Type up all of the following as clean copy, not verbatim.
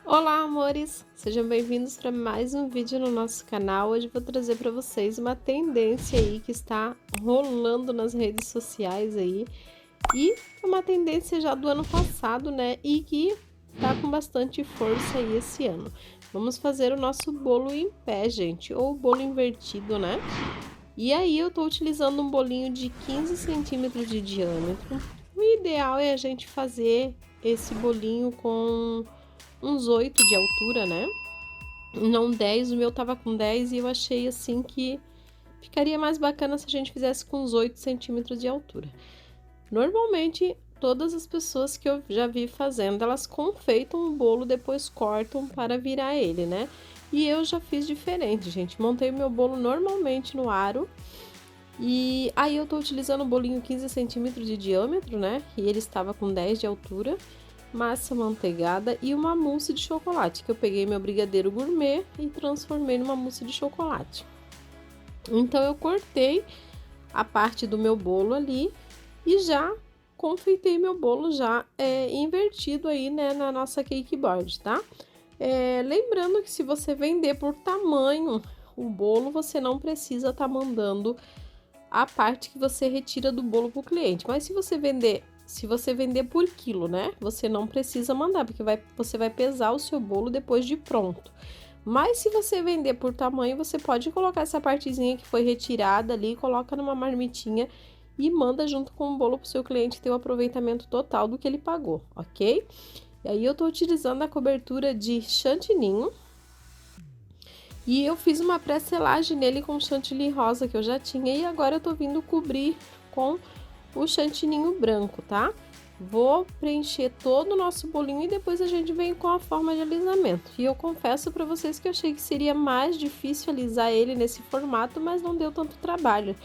Olá, amores! Sejam bem-vindos para mais um vídeo no nosso canal. Hoje vou trazer para vocês uma tendência aí que está rolando nas redes sociais aí. E é uma tendência já do ano passado, né? E que tá com bastante força aí esse ano. Vamos fazer o nosso bolo em pé, gente, ou bolo invertido, né? E aí eu tô utilizando um bolinho de 15 centímetros de diâmetro. O ideal é a gente fazer esse bolinho com uns 8 de altura, né? Não 10, o meu tava com 10 e eu achei assim que ficaria mais bacana se a gente fizesse com uns 8 centímetros de altura. Normalmente, todas as pessoas que eu já vi fazendo, elas confeitam o bolo, depois cortam para virar ele, né? E eu já fiz diferente, gente. Montei o meu bolo normalmente no aro. E aí eu tô utilizando o bolinho 15 centímetros de diâmetro, né? E ele estava com 10 de altura, massa manteigada e uma mousse de chocolate, que eu peguei meu brigadeiro gourmet e transformei numa mousse de chocolate. Então eu cortei a parte do meu bolo ali e já confeitei meu bolo já invertido aí, né, na nossa cake board, tá? Lembrando que se você vender por tamanho o bolo, você não precisa estar mandando a parte que você retira do bolo para o cliente. Mas se você vender por quilo, né? Você não precisa mandar, porque você vai pesar o seu bolo depois de pronto. Mas se você vender por tamanho, você pode colocar essa partezinha que foi retirada ali, coloca numa marmitinha e manda junto com o bolo para o seu cliente ter o aproveitamento total do que ele pagou, ok? E aí eu tô utilizando a cobertura de chantininho. E eu fiz uma pré-selagem nele com chantilly rosa que eu já tinha e agora eu tô vindo cobrir com o chantininho branco, tá? Vou preencher todo o nosso bolinho e depois a gente vem com a forma de alisamento. E eu confesso para vocês que eu achei que seria mais difícil alisar ele nesse formato, mas não deu tanto trabalho.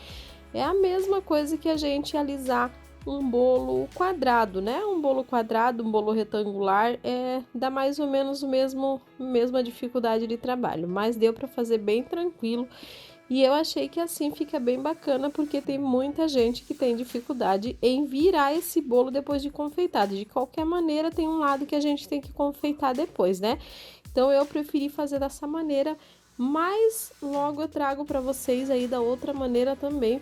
É a mesma coisa que a gente alisar um bolo quadrado, né? Um bolo quadrado, um bolo retangular, dá mais ou menos mesma dificuldade de trabalho, mas deu para fazer bem tranquilo. E eu achei que assim fica bem bacana, porque tem muita gente que tem dificuldade em virar esse bolo depois de confeitado. De qualquer maneira, tem um lado que a gente tem que confeitar depois, né? Então eu preferi fazer dessa maneira, mas logo eu trago para vocês aí da outra maneira também,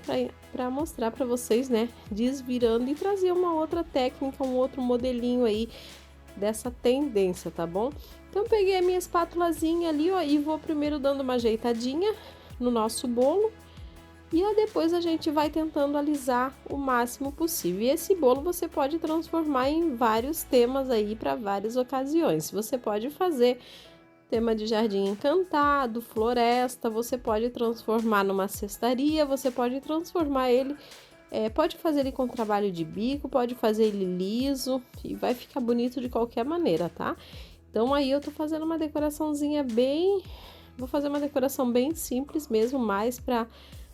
para mostrar para vocês, né, desvirando e trazer uma outra técnica, um outro modelinho aí dessa tendência, tá bom? Então peguei a minha espátulazinha ali, ó, e vou primeiro dando uma ajeitadinha no nosso bolo. E aí depois a gente vai tentando alisar o máximo possível. E esse bolo você pode transformar em vários temas aí para várias ocasiões. Você pode fazer tema de jardim encantado, floresta, você pode transformar numa cestaria, você pode transformar ele, pode fazer ele com trabalho de bico, pode fazer ele liso e vai ficar bonito de qualquer maneira, tá? Então aí eu tô fazendo uma decoraçãozinha vou fazer uma decoração bem simples mesmo, mais para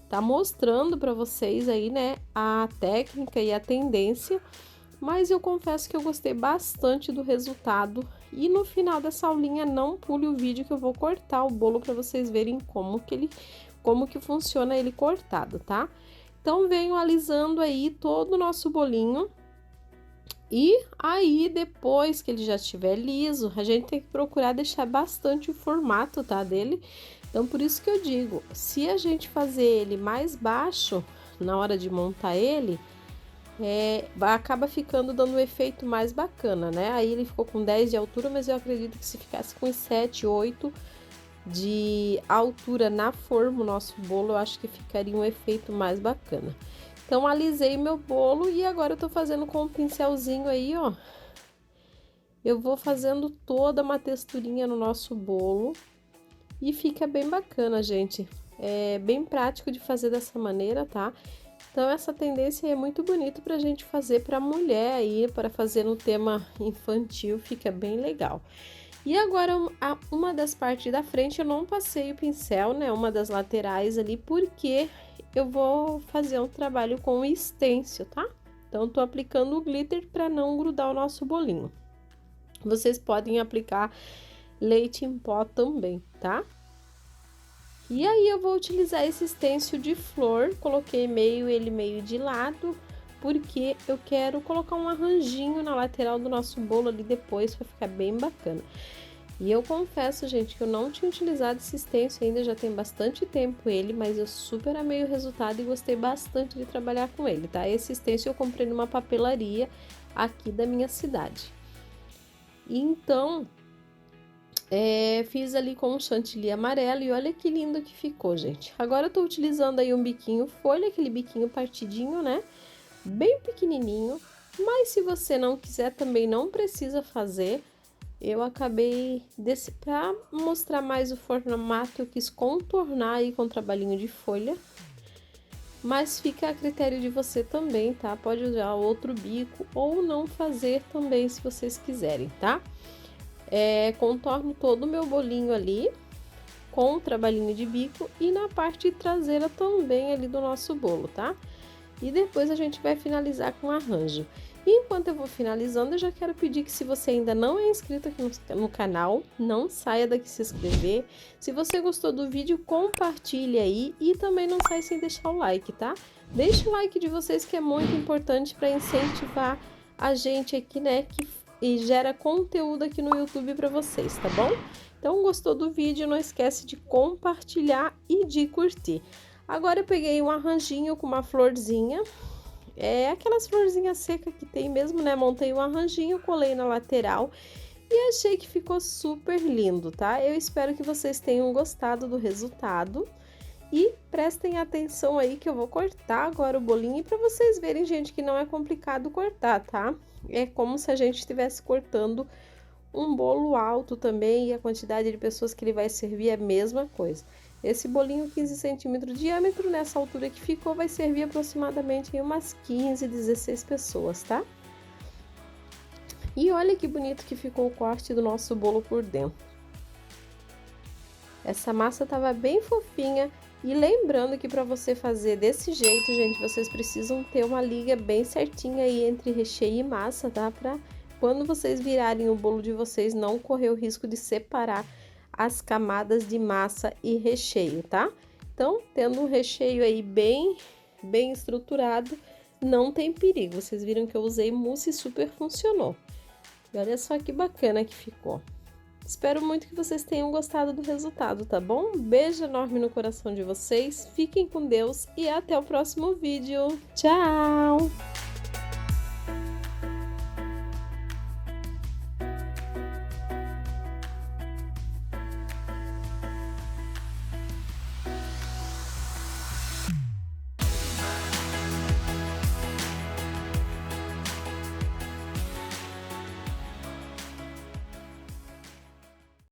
tá mostrando para vocês aí, né, a técnica e a tendência. Mas eu confesso que eu gostei bastante do resultado. E no final dessa aulinha, não pule o vídeo que eu vou cortar o bolo para vocês verem como que funciona ele cortado, tá? Então venho alisando aí todo o nosso bolinho. E aí depois que ele já estiver liso, a gente tem que procurar deixar bastante o formato, tá, dele. Então por isso que eu digo, se a gente fazer ele mais baixo na hora de montar ele, acaba ficando dando um efeito mais bacana, né? Aí ele ficou com 10 de altura, mas eu acredito que se ficasse com 7, 8 de altura na forma, o nosso bolo, eu acho que ficaria um efeito mais bacana. Então, alisei meu bolo e agora eu tô fazendo com um pincelzinho aí, ó. Eu vou fazendo toda uma texturinha no nosso bolo e fica bem bacana, gente. É bem prático de fazer dessa maneira, tá? Então, essa tendência é muito bonito pra gente fazer pra mulher aí, para fazer no tema infantil, fica bem legal. E agora, uma das partes da frente eu não passei o pincel, né? Uma das laterais ali, porque eu vou fazer um trabalho com o stencil, tá? Então, tô aplicando o glitter para não grudar o nosso bolinho. Vocês podem aplicar leite em pó também, tá? E aí eu vou utilizar esse stencil de flor, coloquei ele meio de lado, porque eu quero colocar um arranjinho na lateral do nosso bolo ali depois, para ficar bem bacana. E eu confesso, gente, que eu não tinha utilizado esse stencil ainda, já tem bastante tempo ele, mas eu super amei o resultado e gostei bastante de trabalhar com ele, tá? Esse stencil eu comprei numa papelaria aqui da minha cidade. Então, fiz ali com um chantilly amarelo e olha que lindo que ficou, gente. Agora eu tô utilizando aí um biquinho folha, aquele biquinho partidinho, né? Bem pequenininho, mas se você não quiser também não precisa fazer. Eu acabei desse para mostrar mais o formato, eu quis contornar aí com trabalhinho de folha, mas fica a critério de você também, tá? Pode usar outro bico ou não fazer também se vocês quiserem, tá? Contorno todo o meu bolinho ali com o trabalhinho de bico e na parte traseira também ali do nosso bolo, tá? E depois a gente vai finalizar com arranjo. E enquanto eu vou finalizando, eu já quero pedir que se você ainda não é inscrito aqui no canal, não saia daqui se inscrever. Se você gostou do vídeo, compartilhe aí e também não saia sem deixar o like, tá? Deixa o like de vocês que é muito importante para incentivar a gente aqui, né, e gera conteúdo aqui no YouTube para vocês, tá bom? Então, gostou do vídeo, não esquece de compartilhar e de curtir. Agora eu peguei um arranjinho com uma florzinha, aquelas florzinhas secas que tem mesmo, né? Montei um arranjinho, colei na lateral e achei que ficou super lindo, tá? Eu espero que vocês tenham gostado do resultado e prestem atenção aí que eu vou cortar agora o bolinho e para vocês verem, gente, que não é complicado cortar, tá? É como se a gente estivesse cortando um bolo alto também e a quantidade de pessoas que ele vai servir é a mesma coisa. Esse bolinho 15 centímetros de diâmetro, nessa altura que ficou, vai servir aproximadamente em umas 15, 16 pessoas, tá? E olha que bonito que ficou o corte do nosso bolo por dentro. Essa massa tava bem fofinha e lembrando que para você fazer desse jeito, gente, vocês precisam ter uma liga bem certinha aí entre recheio e massa, tá? Para quando vocês virarem o bolo de vocês não correr o risco de separar as camadas de massa e recheio, tá? Então, tendo um recheio aí bem estruturado, não tem perigo. Vocês viram que eu usei mousse e super funcionou. E olha só que bacana que ficou. Espero muito que vocês tenham gostado do resultado, tá bom? Um beijo enorme no coração de vocês, fiquem com Deus e até o próximo vídeo. Tchau!